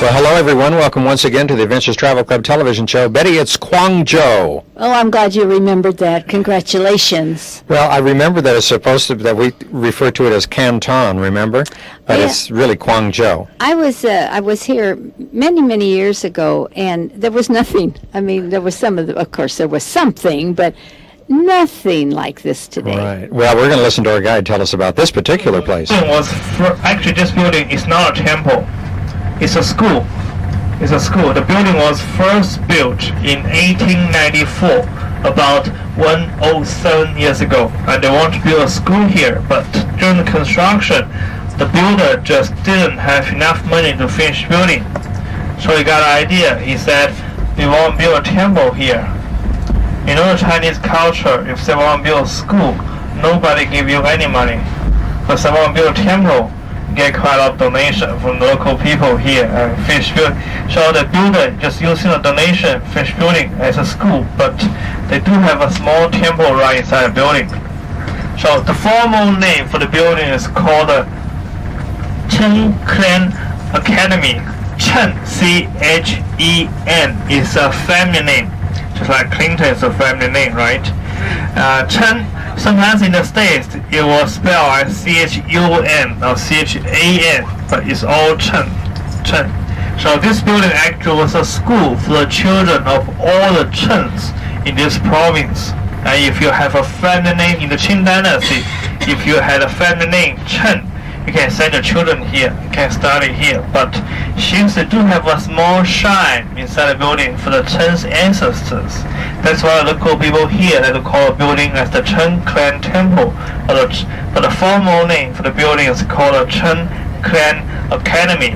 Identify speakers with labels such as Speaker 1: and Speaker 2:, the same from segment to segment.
Speaker 1: Well, hello, everyone. Welcome once again to the Adventures Travel Club television show. Betty, it's Guangzhou.
Speaker 2: Oh, I'm glad you remembered that. Congratulations.
Speaker 1: Well, I remember that it's supposed to, that we refer to it as Canton, remember? But it's really Guangzhou.
Speaker 2: I was here many years ago, and there was nothing. I mean, there was of course, there was something, but nothing like this today.
Speaker 1: Right. Well, we're going to listen to our guide tell us about this particular place.
Speaker 3: Actually, this building is not a temple. It's a school. It's a school. The building was first built in 1894, about 107 years ago. And they want to build a school here, but during the construction, the builder just didn't have enough money to finish building. So he got an idea. He said, we want to build a temple here. In the Chinese culture, if they want to build a school, nobody give you any money. But if they want to build a temple, get quite a lot of donation from local people here and finish building. So the builder just using the donation, finish building as a school, but they do have a small temple right inside the building. So the formal name for the building is called the Chen Clan Academy. Chen, C-H-E-N, is a family name. Just like Clinton is a family name, right? Chen, sometimes in the States, it was spelled as C-H-U-N or C-H-A-N, but it's all Chen. Chen. So this building actually was a school for the children of all the Chens in this province. And if you have a family name in the Qing dynasty, if you had a family name Chen, you can send your children here, you can study here. But since they do have a small shrine inside the building for the Chen's ancestors, that's why the local people here like to call the building as the Chen Clan Temple. But the formal name for the building is called the Chen Clan Academy.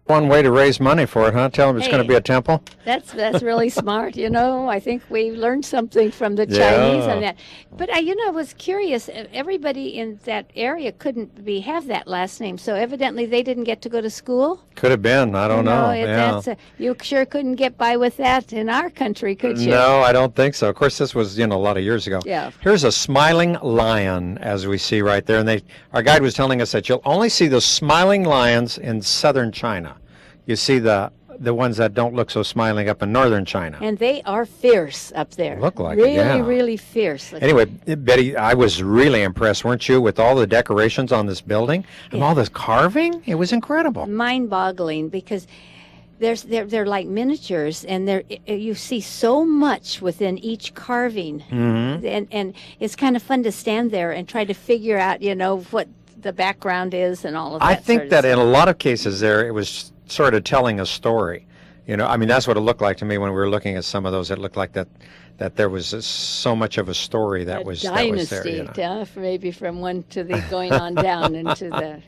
Speaker 1: One way to raise money for it, huh? Tell them it's going to be a temple.
Speaker 2: That's really smart. I think we learned something from the Chinese on that. But I was curious. Everybody in that area couldn't have that last name, so evidently they didn't get to go to school.
Speaker 1: Could have been. I don't know.
Speaker 2: You sure couldn't get by with that in our country, could you?
Speaker 1: No, I don't think so. Of course, this was a lot of years ago.
Speaker 2: Yeah.
Speaker 1: Here's a smiling lion, as we see right there, and our guide was telling us that you'll only see those smiling lions in southern China. You see the ones that don't look so smiling up in northern China.
Speaker 2: And they are fierce up there.
Speaker 1: Look like it, yeah.
Speaker 2: Really fierce.
Speaker 1: Anyway, Betty, I was really impressed, weren't you, with all the decorations on this building and all this carving? It was incredible.
Speaker 2: Mind-boggling, because they're like miniatures, and you see so much within each carving.
Speaker 1: Mm-hmm.
Speaker 2: And it's kind of fun to stand there and try to figure out, what the background is and all of that.
Speaker 1: I think
Speaker 2: sort of
Speaker 1: that
Speaker 2: stuff.
Speaker 1: in a lot of cases there, it was sort of telling a story. That's what it looked like to me when we were looking at some of those. It looked like that there was so much of a story that was
Speaker 2: dynasty,
Speaker 1: there.
Speaker 2: Maybe from one to the going on down into the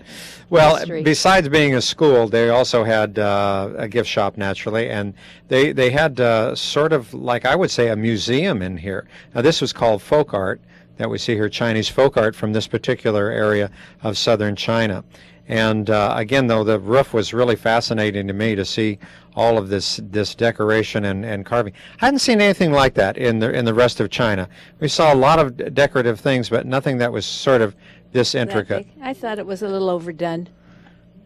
Speaker 1: Well,
Speaker 2: history.
Speaker 1: Besides being a school, they also had a gift shop, naturally, and they had sort of, like I would say, a museum in here. Now, this was called folk art that we see here, Chinese folk art from this particular area of southern China. And again, though, the roof was really fascinating to me to see all of this decoration and carving. I hadn't seen anything like that in the rest of China. We saw a lot of decorative things, but nothing that was sort of this intricate.
Speaker 2: I thought it was a little overdone.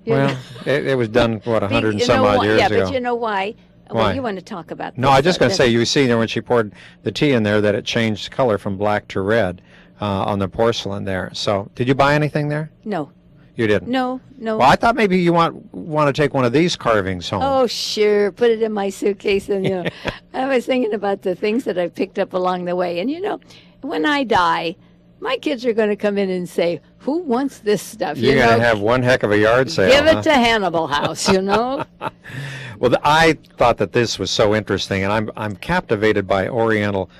Speaker 1: Well, it was done, 100 and some odd years ago.
Speaker 2: Yeah, but you know why?
Speaker 1: Why?
Speaker 2: Well, you want to talk about
Speaker 1: No,
Speaker 2: this,
Speaker 1: I was just going to say, you see there when she poured the tea in there that it changed color from black to red on the porcelain there. So, did you buy anything there?
Speaker 2: No.
Speaker 1: You didn't?
Speaker 2: No.
Speaker 1: Well, I thought maybe you want to take one of these carvings home.
Speaker 2: Oh, sure. Put it in my suitcase. And, I was thinking about the things that I picked up along the way. And, when I die, my kids are going to come in and say, who wants this stuff?
Speaker 1: You're going to have one heck of a yard sale.
Speaker 2: Give it to Hannibal House,
Speaker 1: Well, I thought that this was so interesting, and I'm captivated by Oriental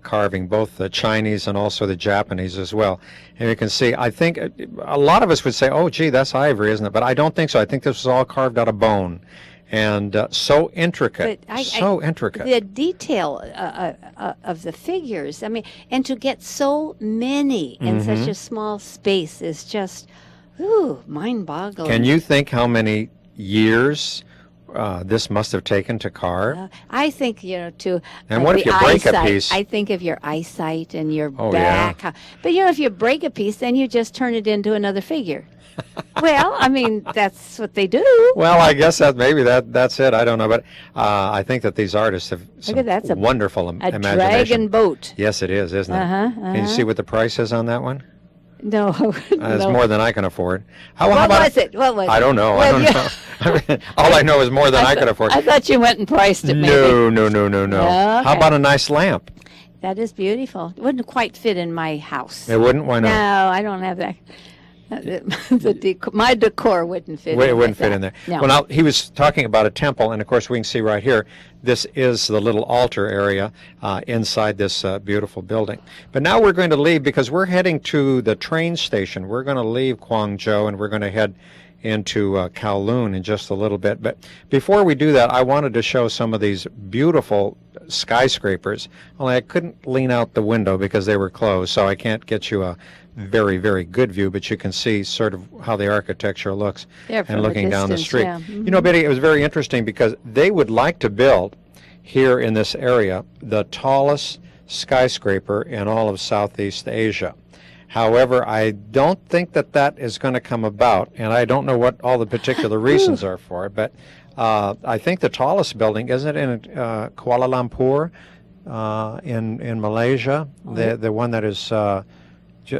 Speaker 1: carving, both the Chinese and also the Japanese as well. And you can see, I think a lot of us would say, oh, gee, that's ivory, isn't it? But I don't think so. I think this was all carved out of bone. And so intricate, so intricate.
Speaker 2: The detail of the figures, and to get so many in such a small space is just, mind-boggling.
Speaker 1: Can you think how many years this must have taken to carve.
Speaker 2: I think, to
Speaker 1: And what if you break a
Speaker 2: eyesight.
Speaker 1: piece?
Speaker 2: I think of your eyesight and your
Speaker 1: Oh,
Speaker 2: back. But, if you break a piece, then you just turn it into another figure. Well, I mean, that's what they do.
Speaker 1: Well, I guess that's it. I don't know, but I think that these artists have some
Speaker 2: Look at that.
Speaker 1: wonderful
Speaker 2: A
Speaker 1: imagination.
Speaker 2: dragon boat.
Speaker 1: Yes, it is, isn't it? Can you see what the price is on that one?
Speaker 2: No.
Speaker 1: It's
Speaker 2: no.
Speaker 1: more than I can afford. What
Speaker 2: What
Speaker 1: about
Speaker 2: was it? What was it?
Speaker 1: I don't know.
Speaker 2: Well,
Speaker 1: I don't know. All I know is more than I can afford.
Speaker 2: I thought you went and priced it, maybe.
Speaker 1: No.
Speaker 2: Okay.
Speaker 1: How about a nice lamp?
Speaker 2: That is beautiful. It wouldn't quite fit in my house.
Speaker 1: It wouldn't? Why not?
Speaker 2: No, I don't have that. My decor wouldn't fit.
Speaker 1: It wouldn't fit in there.
Speaker 2: No.
Speaker 1: Well, now he was talking about a temple, and of course we can see right here. This is the little altar area inside this beautiful building. But now we're going to leave because we're heading to the train station. We're going to leave Guangzhou and we're going to head into Kowloon in just a little bit. But before we do that, I wanted to show some of these beautiful skyscrapers. Only I couldn't lean out the window because they were closed, so I can't get you a very, very good view, but you can see sort of how the architecture looks
Speaker 2: Yeah, from
Speaker 1: and
Speaker 2: a
Speaker 1: looking down the
Speaker 2: distance,
Speaker 1: street.
Speaker 2: yeah.
Speaker 1: You know, Betty, it was very interesting because they would like to build here in this area the tallest skyscraper in all of Southeast Asia. However, I don't think that is going to come about, and I don't know what all the particular reasons are for it, but I think the tallest building, isn't it in Kuala Lumpur in Malaysia? The one that is...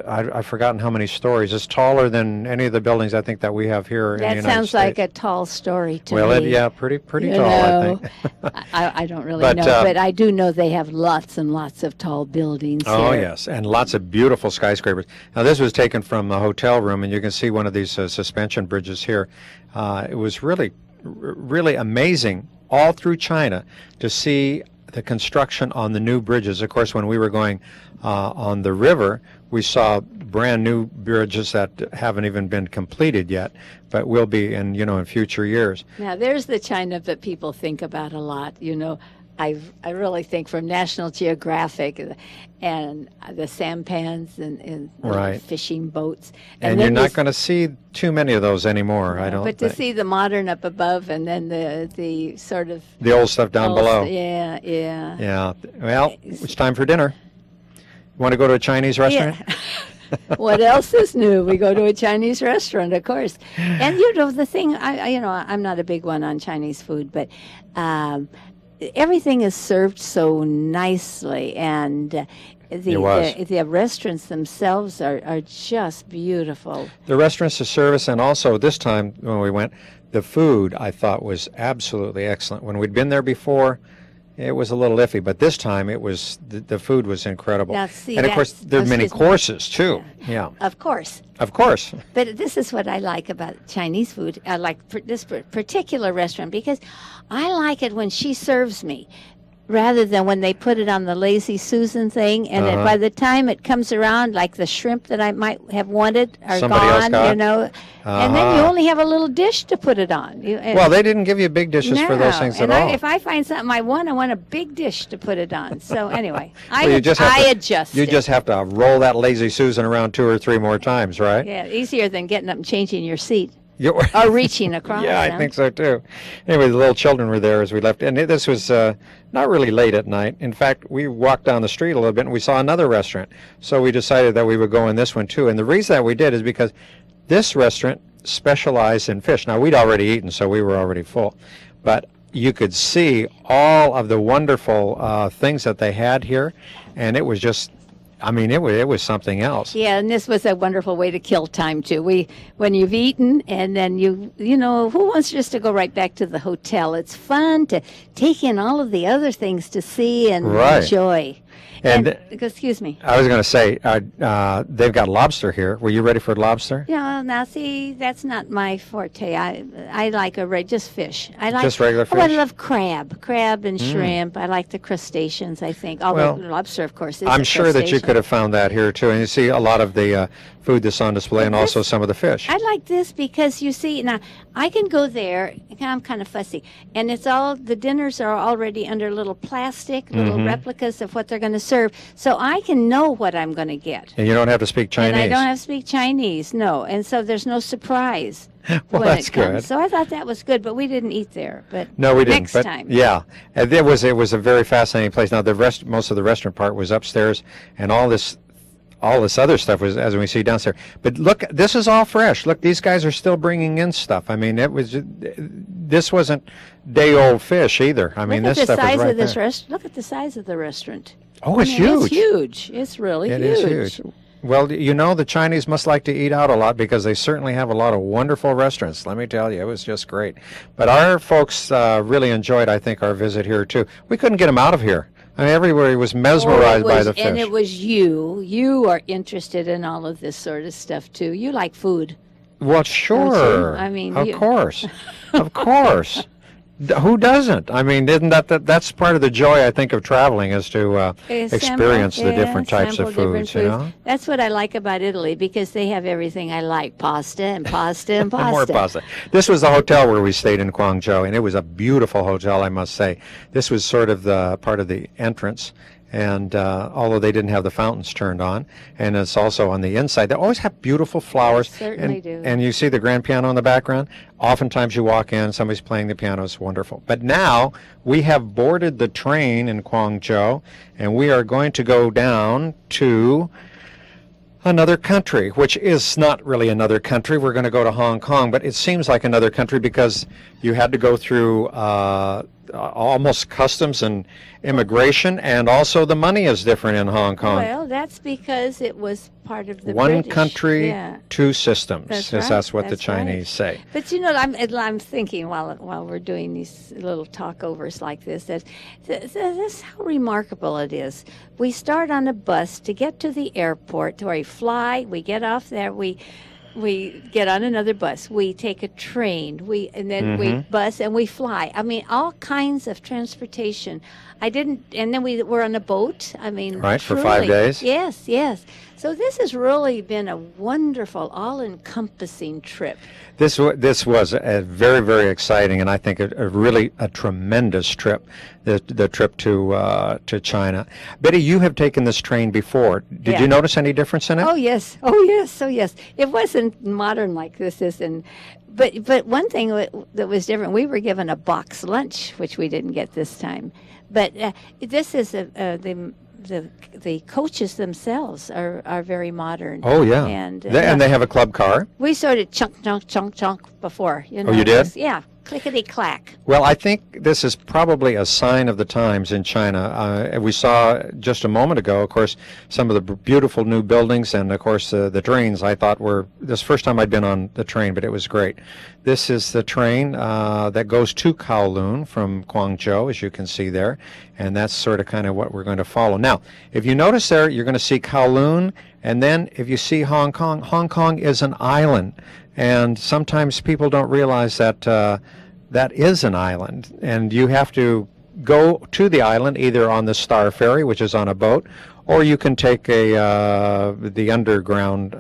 Speaker 1: I've forgotten how many stories. It's taller than any of the buildings I think that we have here in the United
Speaker 2: That sounds
Speaker 1: States.
Speaker 2: like a tall story to
Speaker 1: Well,
Speaker 2: me.
Speaker 1: yeah, pretty
Speaker 2: You
Speaker 1: tall,
Speaker 2: know,
Speaker 1: I think.
Speaker 2: I don't really
Speaker 1: But,
Speaker 2: know, but I do know they have lots and lots of tall buildings
Speaker 1: Oh,
Speaker 2: here.
Speaker 1: yes, and lots of beautiful skyscrapers. Now, this was taken from a hotel room, and you can see one of these suspension bridges here. It was really amazing all through China to see the construction on the new bridges. Of course, when we were going on the river, we saw brand new bridges that haven't even been completed yet, but will be in future years.
Speaker 2: Now, there's the China that people think about a lot. I really think from National Geographic and the sampans and
Speaker 1: Right.
Speaker 2: fishing boats.
Speaker 1: And
Speaker 2: then
Speaker 1: you're not
Speaker 2: this-
Speaker 1: going to see too many of those anymore, I don't
Speaker 2: But to
Speaker 1: think.
Speaker 2: see the modern up above and then the sort of
Speaker 1: The old stuff down below.
Speaker 2: Yeah.
Speaker 1: Yeah. Well, it's time for dinner. Want to go to a Chinese restaurant?
Speaker 2: What else is new? We go to a Chinese restaurant, of course. And the thing, I'm not a big one on Chinese food, but everything is served so nicely, and the restaurants themselves are just beautiful.
Speaker 1: The restaurants, the service, and also this time when we went, the food I thought was absolutely excellent. When we'd been there before, it was a little iffy, but this time it was the food was incredible.
Speaker 2: Now, see,
Speaker 1: and of course, there are many
Speaker 2: excuse me.
Speaker 1: courses too. Yeah,
Speaker 2: Of course.
Speaker 1: of course.
Speaker 2: But this is what I like about Chinese food. I like this particular restaurant because I like it when she serves me rather than when they put it on the Lazy Susan thing. And then by the time it comes around, like the shrimp that I might have wanted are
Speaker 1: Somebody else
Speaker 2: gone,
Speaker 1: got.
Speaker 2: And then you only have a little dish to put it on.
Speaker 1: Well, they didn't give you big dishes for those things at all.
Speaker 2: If I find something I want a big dish to put it on. So anyway,
Speaker 1: Well, you just have
Speaker 2: I
Speaker 1: to-
Speaker 2: adjust
Speaker 1: You
Speaker 2: it.
Speaker 1: just have to roll that Lazy Susan around 2 or 3 more times, right?
Speaker 2: Yeah, easier than getting up and changing your seat.
Speaker 1: You-
Speaker 2: Or reaching across.
Speaker 1: Yeah, I
Speaker 2: huh?
Speaker 1: think so too. Anyway, the little children were there as we left, and this was not really late at night. In fact, we walked down the street a little bit, and we saw another restaurant. So we decided that we would go in this one too. And the reason that we did is because this restaurant specialized in fish. Now, we'd already eaten, so we were already full. But you could see all of the wonderful things that they had here, and it was just, it was something else.
Speaker 2: Yeah, and this was a wonderful way to kill time too. When you've eaten, and then who wants just to go right back to the hotel? It's fun to take in all of the other things to see and
Speaker 1: Right.
Speaker 2: enjoy.
Speaker 1: And
Speaker 2: Excuse me.
Speaker 1: I was going to say, they've got lobster here. Were you ready for lobster?
Speaker 2: Yeah, now see, that's not my forte. I like just fish. I like
Speaker 1: Just regular
Speaker 2: Oh, I
Speaker 1: fish?
Speaker 2: love crab and shrimp. I like the crustaceans. I think, although lobster, of course, is
Speaker 1: I'm
Speaker 2: a
Speaker 1: sure that you
Speaker 2: crustacean.
Speaker 1: could have found that here too, and you see a lot of the food that's on display, and also some of the fish.
Speaker 2: I like this because you see, now I can go there, I'm kind of fussy, and the dinners are already under little plastic, little replicas of what they're going going to serve, so I can know what I'm going to get.
Speaker 1: And you don't have to speak Chinese.
Speaker 2: And I don't have to speak Chinese, no. And so there's no surprise.
Speaker 1: Well,
Speaker 2: when
Speaker 1: that's
Speaker 2: it comes.
Speaker 1: good.
Speaker 2: So I thought that was good, but we didn't eat there. But
Speaker 1: No, we didn't.
Speaker 2: next
Speaker 1: But
Speaker 2: time.
Speaker 1: yeah, and it was a very fascinating place. Now most of the restaurant part was upstairs, and all this other stuff was as we see downstairs. But look, this is all fresh. Look, these guys are still bringing in stuff. I mean, this wasn't day-old fish either. I mean,
Speaker 2: Look
Speaker 1: this
Speaker 2: at the
Speaker 1: stuff is
Speaker 2: size
Speaker 1: right
Speaker 2: of this
Speaker 1: there.
Speaker 2: Look at the size of the restaurant.
Speaker 1: Oh, it's
Speaker 2: I mean,
Speaker 1: huge.
Speaker 2: It's huge. It's really
Speaker 1: It
Speaker 2: huge.
Speaker 1: is huge. Well, you know, the Chinese must like to eat out a lot because they certainly have a lot of wonderful restaurants. Let me tell you, it was just great. But our folks really enjoyed, I think, our visit here, too. We couldn't get them out of here. I mean, everybody was mesmerized by the fish.
Speaker 2: And it was you. You are interested in all of this sort of stuff, too. You like food.
Speaker 1: Well, sure.
Speaker 2: I mean,
Speaker 1: of course. Of course. Who doesn't? I mean, isn't that's part of the joy, I think, of traveling is to experience the different types of foods, you know?
Speaker 2: That's what I like about Italy, because they have everything I like. Pasta and pasta and pasta.
Speaker 1: More pasta. This was the hotel where we stayed in Guangzhou, and it was a beautiful hotel, I must say. This was sort of the part of the entrance, and although they didn't have the fountains turned on, and it's also on the inside. They always have beautiful flowers.
Speaker 2: They certainly do.
Speaker 1: And you see the grand piano in the background. Oftentimes you walk in, somebody's playing the piano. It's wonderful. But now we have boarded the train in Guangzhou, and we are going to go down to another country, which is not really another country. We're going to go to Hong Kong, but it seems like another country because you had to go through almost customs and immigration, and also the money is different in Hong Kong.
Speaker 2: Well, that's because it was part of the
Speaker 1: One
Speaker 2: British.
Speaker 1: country,
Speaker 2: Yeah.
Speaker 1: two systems.
Speaker 2: That's
Speaker 1: That's
Speaker 2: right.
Speaker 1: what the
Speaker 2: That's right.
Speaker 1: Chinese say.
Speaker 2: But you know, I'm thinking while we're doing these little talkovers like this, that this how remarkable it is. We start on a bus to get to the airport, where we fly. We get off there. We get on another bus. We take a train. We bus and we fly. I mean, all kinds of transportation. And then we were on a boat. I mean,
Speaker 1: Right, for
Speaker 2: truly.
Speaker 1: 5 days?
Speaker 2: Yes, yes. So this has really been a wonderful, all-encompassing trip.
Speaker 1: This was a very, very exciting, and I think a really a tremendous trip. The trip to China. Betty, you have taken this train before. Did
Speaker 2: Yeah.
Speaker 1: you notice any difference in it?
Speaker 2: Oh yes, oh yes, oh yes. It wasn't modern like this is, but one thing that was different. We were given a box lunch, which we didn't get this time. But this is the coaches themselves are very modern.
Speaker 1: Oh yeah,
Speaker 2: and
Speaker 1: they have a club car.
Speaker 2: We sort of chunk before. You know,
Speaker 1: Oh, you did?
Speaker 2: Yeah, clickety clack.
Speaker 1: Well, I think this is probably a sign of the times in China. We saw just a moment ago, of course, some of the beautiful new buildings, and of course the trains. I thought this first time I'd been on the train, but it was great. This is the train that goes to Kowloon from Guangzhou, as you can see there, and that's sort of kind of what we're going to follow. Now, if you notice there, you're going to see Kowloon, and then if you see Hong Kong, Hong Kong is an island, and sometimes people don't realize that that is an island, and you have to go to the island either on the Star Ferry, which is on a boat, or you can take the underground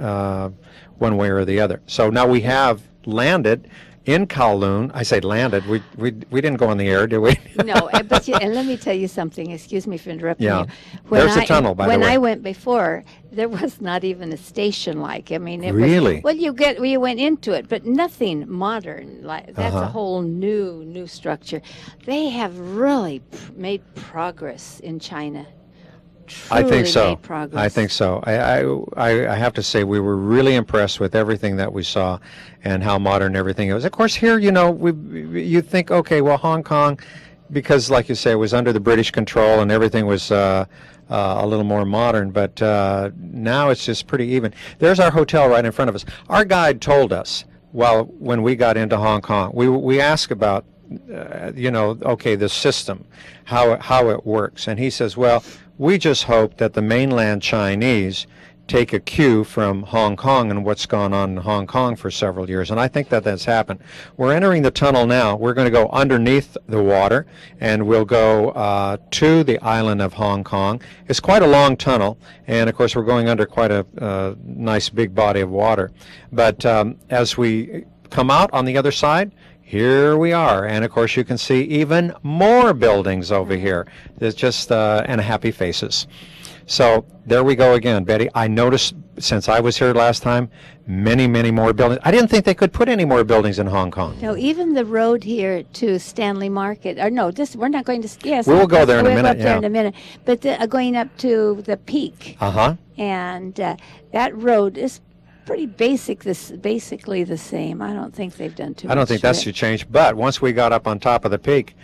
Speaker 1: one way or the other. So now we have landed in Kowloon. I say landed. We didn't go on the air, did we?
Speaker 2: No, and let me tell you something. Excuse me for interrupting
Speaker 1: Yeah.
Speaker 2: you.
Speaker 1: There's a tunnel, by the way.
Speaker 2: When I went before, there was not even a station like. I mean, it
Speaker 1: Really?
Speaker 2: was. Well, you went into it, but nothing modern. Like that's a whole new structure. They have really made progress in China.
Speaker 1: I think
Speaker 2: Truly
Speaker 1: so.
Speaker 2: made progress.
Speaker 1: I think so. I have to say we were really impressed with everything that we saw and how modern everything is. Of course, here, you know, you think, okay, well, Hong Kong, because like you say, it was under the British control and everything was a little more modern, but now it's just pretty even. There's our hotel right in front of us. Our guide told us, when we got into Hong Kong, we asked about, okay, the system, how it works, and he says, well, we just hope that the mainland Chinese take a cue from Hong Kong and what's gone on in Hong Kong for several years, and I think that that's happened. We're entering the tunnel now. We're going to go underneath the water, and we'll go to the island of Hong Kong. It's quite a long tunnel, and of course we're going under quite a nice big body of water. But as we come out on the other side, here we are. And of course, you can see even more buildings over here. There's just, and happy faces. So there we go again, Betty. I noticed since I was here last time, many, many more buildings. I didn't think they could put any more buildings in Hong Kong.
Speaker 2: No, even the road here to Stanley Market, or no, we're not going to, yes.
Speaker 1: We'll go there in a minute,
Speaker 2: We'll go up there in a minute. But going up to the peak.
Speaker 1: Uh-huh.
Speaker 2: And that road is pretty basically the same. I don't think they've done too much.
Speaker 1: I don't think that's too changed. But once we got up on top of the peak,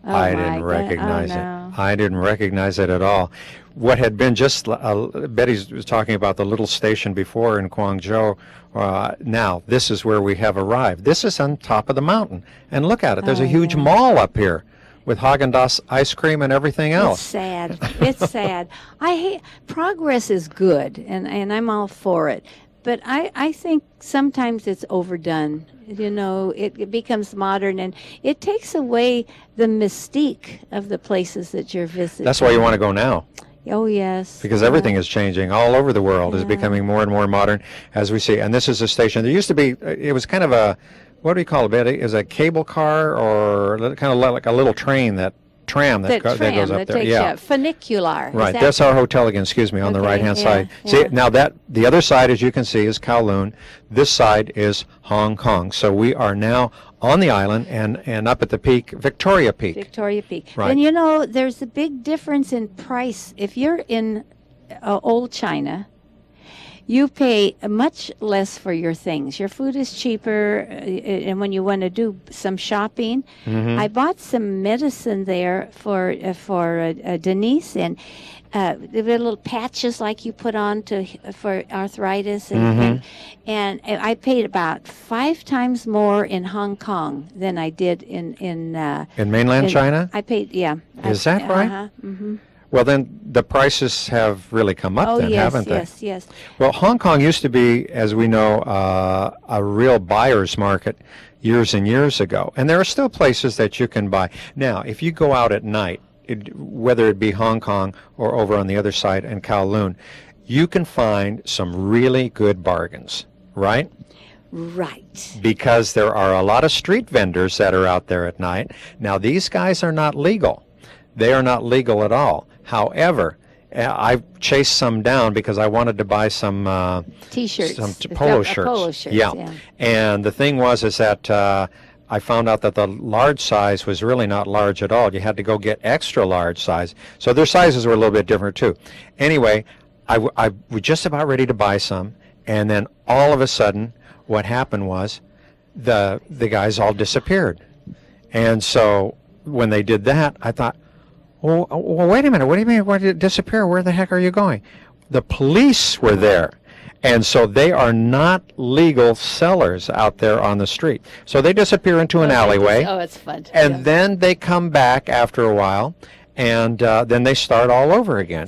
Speaker 1: I
Speaker 2: my
Speaker 1: didn't
Speaker 2: God.
Speaker 1: recognize
Speaker 2: Oh, no.
Speaker 1: it. I didn't recognize it at all. What had been just, Betty was talking about the little station before in Guangzhou. Now, this is where we have arrived. This is on top of the mountain. And look at it. There's a huge
Speaker 2: yeah.
Speaker 1: mall up here with Haagen-Dazs ice cream and everything else.
Speaker 2: It's sad. It's sad. Progress is good, and I'm all for it. But I think sometimes it's overdone. You know, it becomes modern, and it takes away the mystique of the places that you're visiting.
Speaker 1: That's why you want to go now.
Speaker 2: Oh, yes.
Speaker 1: Because everything is changing all over the world, is becoming more and more modern, as we see. And this is a station. There used to be, it was kind of a, what do you call it, Betty? Is a cable car or kind of like a little tram that goes up there.
Speaker 2: Yeah, funicular.
Speaker 1: Right. That's our hotel again, excuse me, on the right-hand side.
Speaker 2: Yeah.
Speaker 1: See, now the other side, as you can see, is Kowloon. This side is Hong Kong. So we are now on the island and up at the peak, Victoria Peak.
Speaker 2: Victoria Peak.
Speaker 1: Right.
Speaker 2: And you know, there's a big difference in price. If you're in old China, you pay much less for your things. Your food is cheaper, and when you want to do some shopping, I bought some medicine there for Denise, and there were little patches like you put on for arthritis, and I paid about 5 times more in Hong Kong than I did in
Speaker 1: mainland China?
Speaker 2: I paid, yeah.
Speaker 1: Is that right?
Speaker 2: Uh-huh. Mm-hmm.
Speaker 1: Well, then the prices have really come up haven't they?
Speaker 2: Yes.
Speaker 1: Well, Hong Kong used to be, as we know, a real buyer's market years and years ago. And there are still places that you can buy. Now, if you go out at night, whether it be Hong Kong or over on the other side in Kowloon, you can find some really good bargains, right?
Speaker 2: Right.
Speaker 1: Because there are a lot of street vendors that are out there at night. Now, these guys are not legal. They are not legal at all. However, I chased some down because I wanted to buy some
Speaker 2: T-shirts,
Speaker 1: some polo shirts.
Speaker 2: Polo shirts.
Speaker 1: Yeah. And the thing was that I found out that the large size was really not large at all. You had to go get extra large size. So their sizes were a little bit different too. Anyway, I was just about ready to buy some, and then all of a sudden, what happened was the guys all disappeared. And so when they did that, I thought, well, wait a minute. What do you mean? Why did it disappear? Where the heck are you going? The police were there. And so they are not legal sellers out there on the street. So they disappear into an alleyway.
Speaker 2: It's fun.
Speaker 1: And then they come back after a while. And then they start all over again.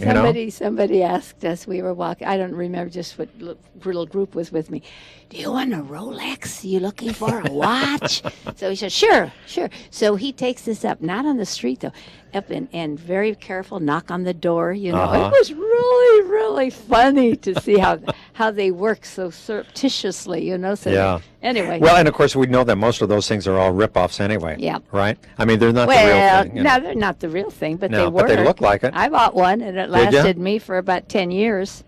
Speaker 2: Somebody asked us, we were walking, I don't remember just what little group was with me. Do you want a Rolex? You looking for a watch? So he said, sure. So he takes us up, not on the street though, up and very careful, knock on the door, It was really, really funny to see how they work so surreptitiously, So
Speaker 1: yeah.
Speaker 2: Anyway.
Speaker 1: Well, and of course we know that most of those things are all rip-offs anyway.
Speaker 2: Yeah.
Speaker 1: Right? I mean, they're not the real thing.
Speaker 2: No, they're not the real thing, but
Speaker 1: No,
Speaker 2: they were.
Speaker 1: but they look like it.
Speaker 2: I bought one, and it
Speaker 1: Did ya?
Speaker 2: lasted me for about 10 years.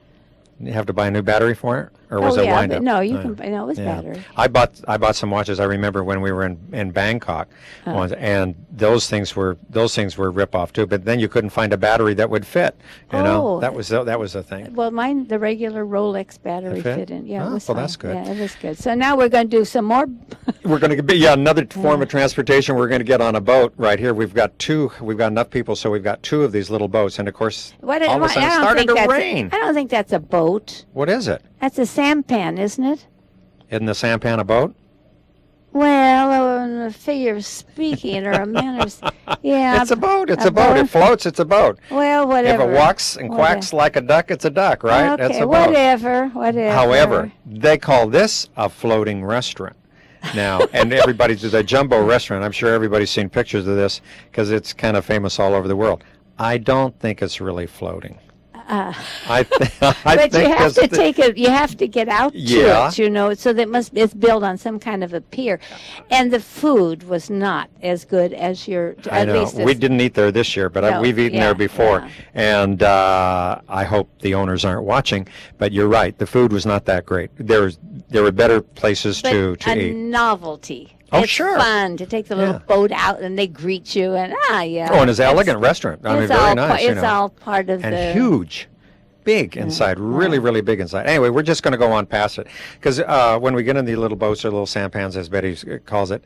Speaker 1: You have to buy a new battery for it? Or was it wind up?
Speaker 2: No, you can. No, it was battery.
Speaker 1: I bought some watches. I remember when we were in Bangkok, once, and those things were rip off too. But then you couldn't find a battery that would fit. That was the thing.
Speaker 2: Well, mine, the regular Rolex battery fit in. Yeah, it was
Speaker 1: well,
Speaker 2: fine.
Speaker 1: that's good.
Speaker 2: Yeah, it was good. So now we're going to do some more.
Speaker 1: We're going to be another form of transportation. We're going to get on a boat right here. We've got enough people, so we've got 2 of these little boats, and of course, all of a sudden it started to rain.
Speaker 2: I don't think that's a boat.
Speaker 1: What is it?
Speaker 2: That's a sampan, isn't it?
Speaker 1: Isn't the sampan a boat?
Speaker 2: Well, a figure of speaking or a manner of... Yeah.
Speaker 1: It's a boat. It's a boat. It floats. It's a boat.
Speaker 2: Well, whatever.
Speaker 1: If it walks and quacks like a duck, it's a duck, right?
Speaker 2: Okay,
Speaker 1: That's a boat.
Speaker 2: whatever.
Speaker 1: However, they call this a floating restaurant. Now, and everybody's the jumbo restaurant. I'm sure everybody's seen pictures of this because it's kind of famous all over the world. I don't think it's really floating. I
Speaker 2: But
Speaker 1: think
Speaker 2: you have
Speaker 1: that's
Speaker 2: to you have to get out to
Speaker 1: Yeah.
Speaker 2: it, so it's built on some kind of a pier. And the food was not as good as
Speaker 1: I
Speaker 2: at
Speaker 1: know.
Speaker 2: least
Speaker 1: We didn't eat there this year, but
Speaker 2: No,
Speaker 1: we've eaten
Speaker 2: yeah,
Speaker 1: there before.
Speaker 2: yeah.
Speaker 1: And I hope the owners aren't watching, but you're right. The food was not that great. There were better places
Speaker 2: but
Speaker 1: to
Speaker 2: a
Speaker 1: eat.
Speaker 2: novelty.
Speaker 1: Oh,
Speaker 2: it's
Speaker 1: sure.
Speaker 2: fun to take the little
Speaker 1: Yeah.
Speaker 2: boat out and they greet you and yeah.
Speaker 1: Oh, and it's an
Speaker 2: That's-
Speaker 1: elegant restaurant. I mean,
Speaker 2: it's
Speaker 1: very
Speaker 2: all
Speaker 1: nice.
Speaker 2: It's all part of
Speaker 1: and
Speaker 2: the
Speaker 1: huge. Big inside, really, really big inside. Anyway, we're just going to go on past it because when we get in the little boats or little sampans, as Betty calls it,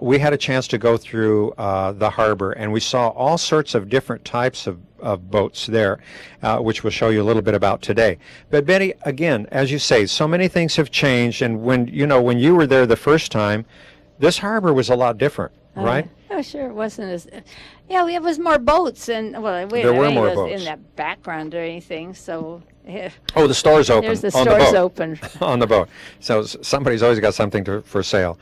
Speaker 1: we had a chance to go through the harbor and we saw all sorts of different types of boats there, which we'll show you a little bit about today. But Betty, again, as you say, so many things have changed, and when you were there the first time, this harbor was a lot different, right?
Speaker 2: Oh, sure, it wasn't as. Yeah, it was more boats, and
Speaker 1: There were more boats
Speaker 2: in that background or anything. So yeah,
Speaker 1: Oh, the store's open.
Speaker 2: there's the
Speaker 1: on
Speaker 2: stores
Speaker 1: the boat.
Speaker 2: open.
Speaker 1: On the boat. So somebody's always got something for sale.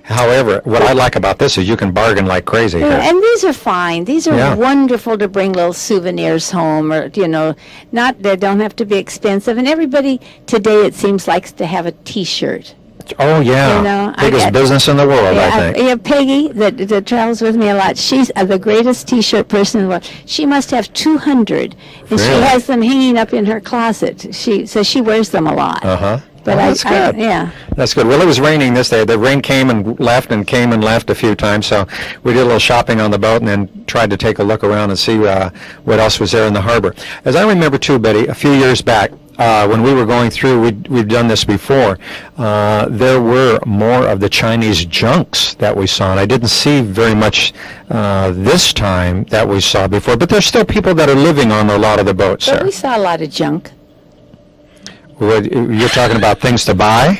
Speaker 1: However, what I like about this is you can bargain like crazy here.
Speaker 2: And these are fine. These are
Speaker 1: Yeah.
Speaker 2: wonderful to bring little souvenirs home, or they don't have to be expensive. And everybody today, it seems, likes to have a T-shirt.
Speaker 1: Oh, yeah.
Speaker 2: You know, I
Speaker 1: Biggest
Speaker 2: get-
Speaker 1: business in the world, I think.
Speaker 2: Yeah, Peggy, that travels with me a lot. She's the greatest T-shirt person in the world. She must have 200, and she
Speaker 1: Really?
Speaker 2: has them hanging up in her closet. So she wears them a lot.
Speaker 1: Uh-huh.
Speaker 2: But
Speaker 1: Well, that's good.
Speaker 2: yeah.
Speaker 1: That's good. Well, it was raining this day. The rain came and left a few times. So we did a little shopping on the boat and then tried to take a look around and see what else was there in the harbor. As I remember too, Betty, a few years back, when we were going through, we've done this before, there were more of the Chinese junks that we saw. And I didn't see very much this time that we saw before. But there's still people that are living on a lot of the boats
Speaker 2: But
Speaker 1: there.
Speaker 2: we saw a lot of junk.
Speaker 1: You're talking about things to buy?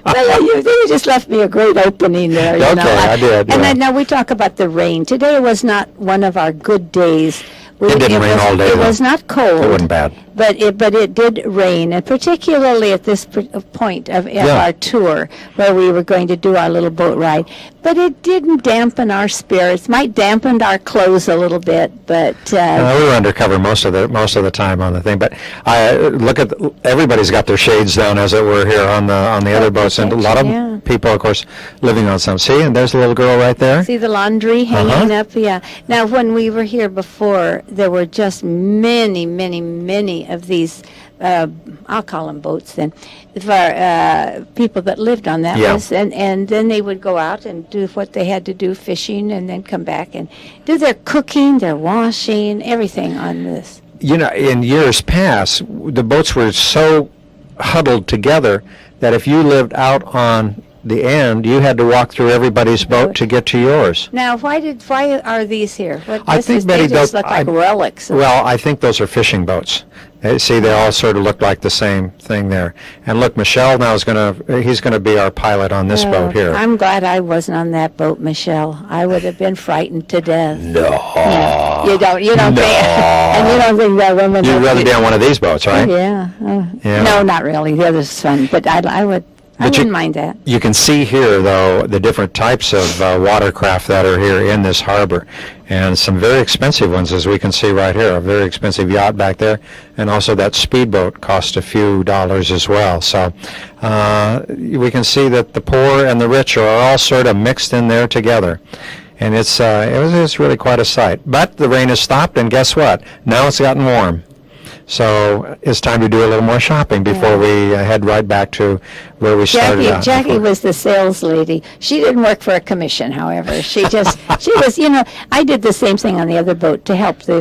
Speaker 2: Well, you just left me a great opening there.
Speaker 1: Okay, I did,
Speaker 2: And
Speaker 1: yeah.
Speaker 2: then now we talk about the rain. Today was not one of our good days.
Speaker 1: It didn't rain all day,
Speaker 2: It
Speaker 1: though.
Speaker 2: was not cold.
Speaker 1: It wasn't bad.
Speaker 2: But it did rain, and particularly at this point of
Speaker 1: Yeah.
Speaker 2: our tour, where we were going to do our little boat ride. But it didn't dampen our spirits. Might dampened our clothes a little bit, but
Speaker 1: We were undercover most of the time on the thing, but I look at everybody's got their shades down, as it were, here on the other boats, and a lot of
Speaker 2: yeah.
Speaker 1: people, of course, living on some. See, and there's a little girl right there.
Speaker 2: see the laundry hanging up. Yeah. Now, when we were here before, there were just many, many, many of these. I'll call them boats then, for people that lived on that
Speaker 1: Yeah.
Speaker 2: list, and then they would go out and do what they had to do, fishing, and then come back and do their cooking, their washing, everything on this.
Speaker 1: You know, in years past, the boats were so huddled together that if you lived out on the end, you had to walk through everybody's boat to get to yours.
Speaker 2: Now, why are these here? What,
Speaker 1: I think, Betty,
Speaker 2: they just
Speaker 1: those-
Speaker 2: look like relics.
Speaker 1: Well, I think those are fishing boats. See, they all sort of look like the same thing there. And look, Michelle now he's gonna be our pilot on this boat here.
Speaker 2: I'm glad I wasn't on that boat, Michelle. I would have been frightened to death.
Speaker 1: No.
Speaker 2: You don't
Speaker 1: No.
Speaker 2: think, and you don't think that women.
Speaker 1: You'd rather be on one of these boats, right?
Speaker 2: Yeah.
Speaker 1: Yeah.
Speaker 2: No, not really. The other's fun, but I wouldn't mind that.
Speaker 1: You can see here, though, the different types of watercraft that are here in this harbor, and some very expensive ones, as we can see right here. A very expensive yacht back there, and also that speedboat cost a few dollars as well. So we can see that the poor and the rich are all sort of mixed in there together. And it's really quite a sight. But the rain has stopped, and guess what? Now it's gotten warm. So it's time to do a little more shopping before we head right back to where we started out.
Speaker 2: Jackie
Speaker 1: before.
Speaker 2: was the sales lady. She didn't work for a commission, however. She was, I did the same thing on the other boat to help the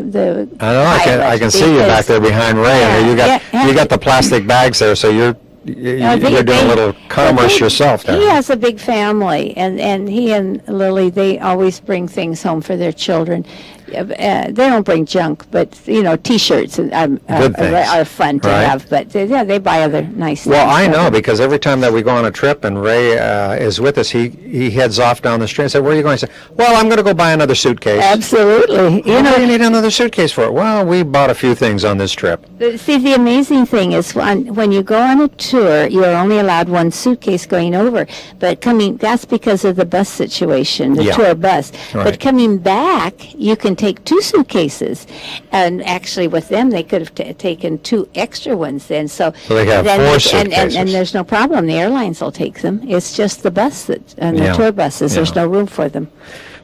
Speaker 1: I know. I can see you back there behind Ray.
Speaker 2: Yeah,
Speaker 1: You got the plastic bags there, so you're doing a little commerce yourself there.
Speaker 2: He has a big family, and he and Lily, they always bring things home for their children. They don't bring junk, but T-shirts
Speaker 1: Good things,
Speaker 2: are fun to
Speaker 1: right?
Speaker 2: have. But they buy other nice
Speaker 1: Well,
Speaker 2: things.
Speaker 1: I know, because every time that we go on a trip and Ray is with us, he heads off down the street and says, "Where are you going?" I say, "Well, I'm going to go buy another suitcase."
Speaker 2: Absolutely.
Speaker 1: What do you need another suitcase for? Well, we bought a few things on this trip.
Speaker 2: See, the amazing thing is when you go on a tour, you're only allowed one suitcase going over. But that's because of the bus situation, the
Speaker 1: Yeah.
Speaker 2: tour bus.
Speaker 1: Right.
Speaker 2: But coming back, you can take 2 suitcases, and actually with them they could have taken 2 extra ones then. So
Speaker 1: they have
Speaker 2: then
Speaker 1: 4
Speaker 2: and
Speaker 1: suitcases.
Speaker 2: there's no problem. The airlines will take them. It's just the bus that and the
Speaker 1: Yeah.
Speaker 2: tour buses. There's
Speaker 1: Yeah.
Speaker 2: no room for them.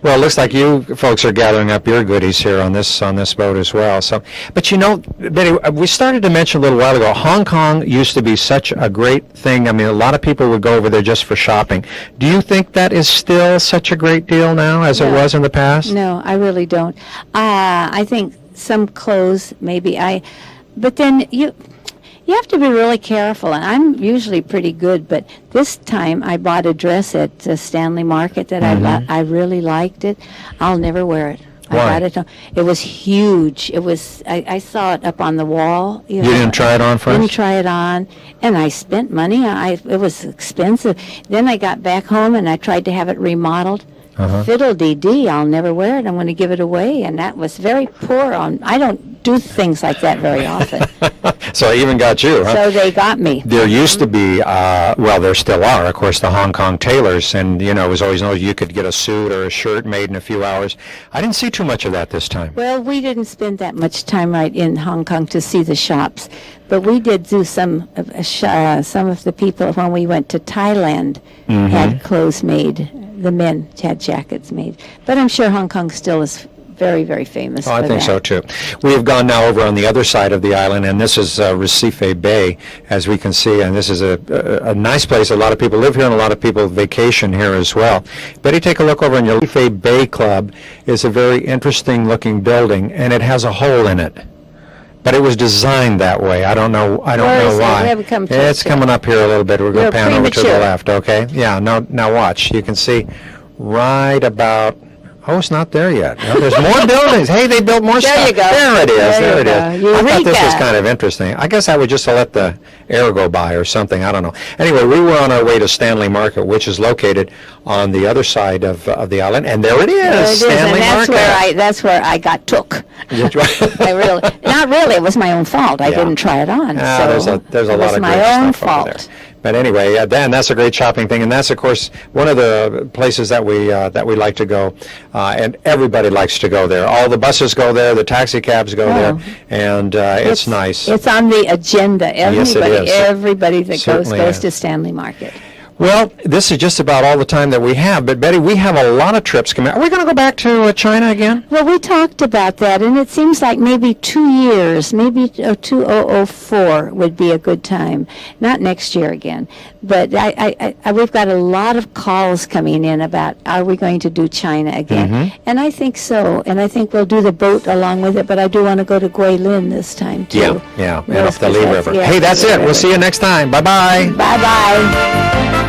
Speaker 1: Well, it looks like you folks are gathering up your goodies here on this boat as well. So, but you know, Betty, we started to mention a little while ago, Hong Kong used to be such a great thing. I mean, a lot of people would go over there just for shopping. Do you think that is still such a great deal now as it
Speaker 2: No.
Speaker 1: was in the past?
Speaker 2: No, I really don't. I think some clothes maybe but then you have to be really careful, and I'm usually pretty good, but this time I bought a dress at Stanley Market that I really liked it. I'll never wear it.
Speaker 1: Why?
Speaker 2: I got it. It was huge. It was. I saw it up on the wall.
Speaker 1: You didn't try it on first?
Speaker 2: Didn't try it on, and I spent money. It was expensive. Then I got back home and I tried to have it remodeled. Fiddle-dee-dee, I'll never wear it. I'm going to give it away, and that was very poor. I don't do things like that very often.
Speaker 1: So I even got you, huh?
Speaker 2: So they got me.
Speaker 1: There used to be, well, there still are, of course, the Hong Kong tailors, and, you know, it was always known you could get a suit or a shirt made in a few hours. I didn't see too much of that this time.
Speaker 2: Well, we didn't spend that much time right in Hong Kong to see the shops, but we did do some of the people when we went to Thailand had clothes made. The men had jackets made. But I'm sure Hong Kong still is very, very famous for
Speaker 1: I think
Speaker 2: that.
Speaker 1: so, too. We have gone now over on the other side of the island, and this is Recife Bay, as we can see, and this is a nice place. A lot of people live here, and a lot of people vacation here as well. Betty, take a look over in your Recife Bay Club. It's a very interesting-looking building, and it has a hole in it. But it was designed that way. I don't know
Speaker 2: Where
Speaker 1: know
Speaker 2: is it?
Speaker 1: why.
Speaker 2: We haven't come to
Speaker 1: It's
Speaker 2: it.
Speaker 1: coming up here a little bit. We're going
Speaker 2: You're
Speaker 1: to pan over to the
Speaker 2: premature.
Speaker 1: left, okay? Yeah, now watch. You can see right about... Oh, it's not there yet. No, there's more buildings. Hey, they built more
Speaker 2: There
Speaker 1: stuff.
Speaker 2: you go.
Speaker 1: There it is.
Speaker 2: There
Speaker 1: There
Speaker 2: you
Speaker 1: it
Speaker 2: go.
Speaker 1: is. I thought this was
Speaker 2: Eureka.
Speaker 1: kind of interesting. I guess I would just let the air go by or something. I don't know. Anyway, we were on our way to Stanley Market, which is located on the other side of the island, and there it is.
Speaker 2: There it is,
Speaker 1: Stanley
Speaker 2: and
Speaker 1: Market.
Speaker 2: that's where I got took. Not really. It was my own fault. I
Speaker 1: Yeah.
Speaker 2: didn't try it on.
Speaker 1: There's a
Speaker 2: it
Speaker 1: lot
Speaker 2: was
Speaker 1: of
Speaker 2: my
Speaker 1: great
Speaker 2: own
Speaker 1: stuff over
Speaker 2: fault.
Speaker 1: there. But anyway, Dan, that's a great shopping thing, and that's of course one of the places that we like to go, and everybody likes to go there. All the buses go there, the taxi cabs go there, and it's nice.
Speaker 2: It's on the agenda.
Speaker 1: Yes, it is.
Speaker 2: Everybody that
Speaker 1: Certainly
Speaker 2: goes
Speaker 1: is.
Speaker 2: to Stanley Market.
Speaker 1: Well, this is just about all the time that we have, but Betty, we have a lot of trips coming. Are we going to go back to China again?
Speaker 2: Well, we talked about that, and it seems like maybe 2 years, maybe 2004 would be a good time. Not next year again, but we've got a lot of calls coming in about are we going to do China again? And I think so, and I think we'll do the boat along with it. But I do want to go to Guilin this time too.
Speaker 1: Yeah, and
Speaker 2: Yes,
Speaker 1: up the Lee
Speaker 2: 'cause
Speaker 1: River.
Speaker 2: yeah,
Speaker 1: Hey, that's
Speaker 2: Lee
Speaker 1: it. We'll
Speaker 2: River.
Speaker 1: see you next time. Bye-bye.
Speaker 2: Bye bye.